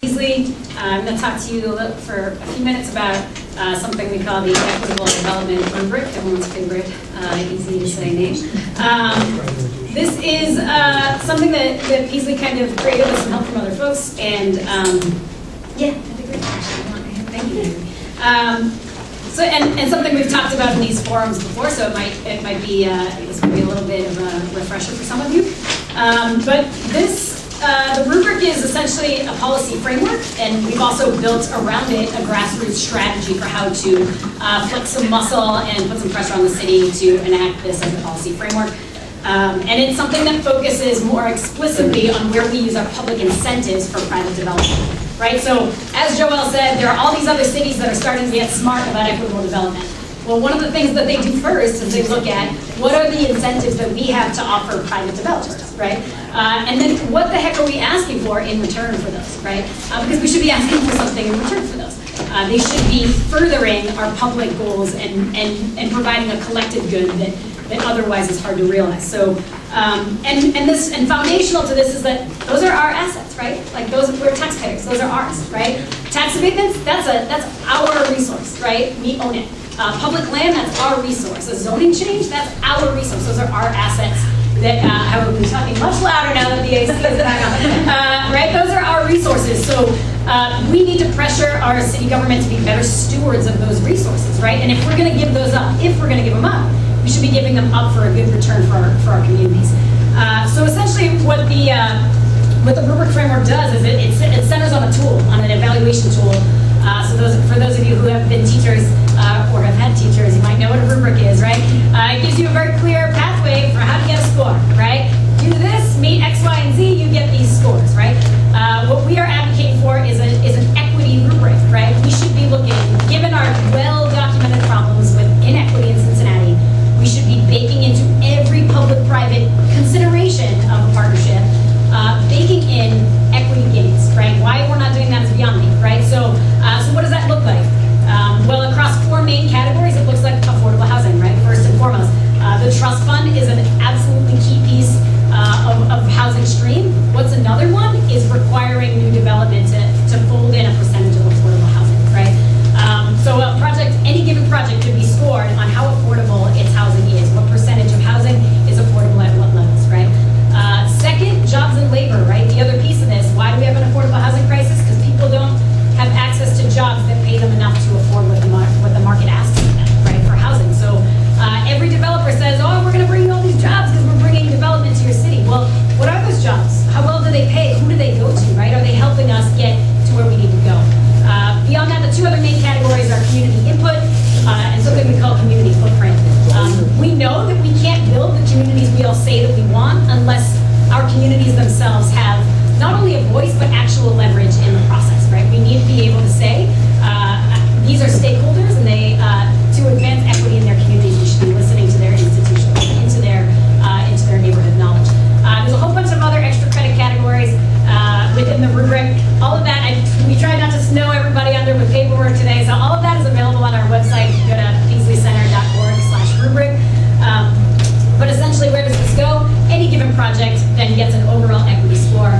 Easily, I'm going to talk to you for a few minutes about something we call the Equitable Development Rubric, everyone's favorite easy to say name. This is something that Peasley kind of created with some help from other folks, and yeah, that'd be great. Thank you. So and something we've talked about in these forums before, so it might be this might be a little bit of a refresher for some of you. But this. The rubric is essentially a policy framework, and we've also built around it a grassroots strategy for how to flex some muscle and put some pressure on the city to enact this as a policy framework. And it's something that focuses more explicitly on where we use our public incentives for private development, right? So as Joelle said, there are all these other cities that are starting to get smart about equitable development. Well, one of the things that they do first is they look at what are the incentives that we have to offer private developers, right? And then what the heck are we asking for in return for those, right? Because we should be asking for something in return for those. They should be furthering our public goals and providing a collective good that otherwise is hard to realize. So, and foundational to this is that those are our assets, right? Like we're taxpayers, those are ours, right? Tax abatements, that's our resource, right? We own it. Public land, that's our resource. A zoning change, that's our resource. Those are our assets that, I will be talking much louder now that the AC is back on. Right, those are our resources. So we need to pressure our city government to be better stewards of those resources, right? And if we're gonna give those up, we should be giving them up for a good return for our communities. So essentially what the rubric framework does is it centers on a tool, on an evaluation tool. So for those of you who have been teachers or have had teachers, you might know what a rubric is, right? It gives you a very clear pathway for how to get a score, right? Do this, meet X, Y, and Z, you get these scores, right? What we are advocating for is an equity rubric, right? We should be looking, given our well-documented problems with inequity in Cincinnati, we should be baking into every public-private consideration of a partnership, baking in equity gains, right? Why we're not doing that is beyond me, right? So what does that look like? Well, across four main categories, it looks like affordable housing, right? First and foremost, the trust fund is an absolutely key piece of housing stream. What's another one is requiring new development to fold in a percentage of affordable housing, right? So a project, any given project could be scored on how affordable its housing is, what percentage of housing is affordable at what levels, right? Second, jobs and labor, right? The other piece of this, why do we have an affordable housing crisis? Because people don't have access to jobs that pay them enough to afford what the market asks of them, right, for housing. So every developer says, oh, we're going to bring you all these jobs because we're bringing development to your city. Well, what are those jobs? How well do they pay? Who do they go to, right? Are they helping us get to where we need to go? Beyond that, the two other main categories are community input and something we call community footprint. We know that we can't build the communities we all say that we want unless our communities themselves have not only a voice, but actual leverage in the process, right? We need to be able to say, these are stakeholders, and they, to advance equity in their communities, we should be listening to their institutions, into their neighborhood knowledge. There's a whole bunch of other extra credit categories within the rubric. All of that, we tried not to snow everybody under with paperwork today, so all of that is available on our website. Go to peasleyscenter.org/rubric. But essentially, where does this go? Any given project then gets an overall equity score.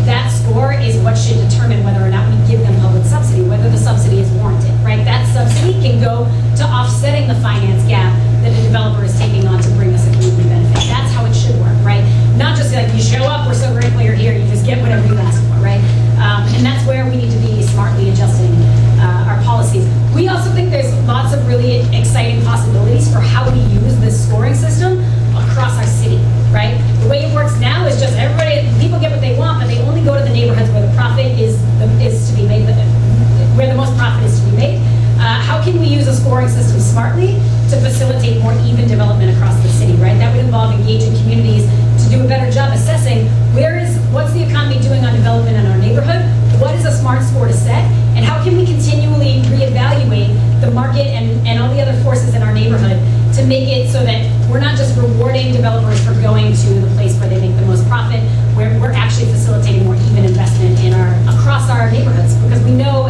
That score is what should determine whether or not we give them public subsidy, whether the subsidy is warranted, right? That subsidy can go to offsetting the finance gap that a developer is taking on to bring us a community benefit. That's how it should work, right? Not just like you show up, we're so grateful you're here, you just get whatever you ask for, right? And that's where we need to be smartly adjusting our policies. We also think there's lots of really exciting possibilities for how we use this scoring system across our city, right? The way it works now is just people get what they want, but they only go to the neighborhoods where the profit is to be made, where the most profit is to be made. How can we use a scoring system smartly to facilitate more even development across the city, right? That would involve engaging communities to do a better job assessing what's the economy doing on development in our neighborhood, what is a smart score to set, and how can we continually reevaluate the market and all the other forces in our neighborhood to make it so that we're not just rewarding developers for going to the place where they make the most profit, where we're actually facilitating more even investment across our neighborhoods. Because we know,